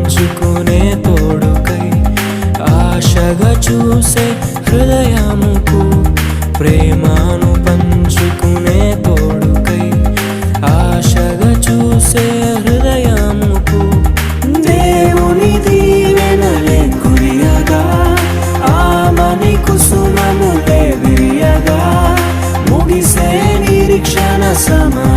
పంచుకునే తోడుకై ఆశగా చూసే హృదయముకు ప్రేమను పంచుకునే తోడుకై ఆశగా చూసే హృదయముకు దేవుని దీవెనలే కురియగా ఆమని కుసుమములే విరియగా ముగిసే నిరీక్షణ సమా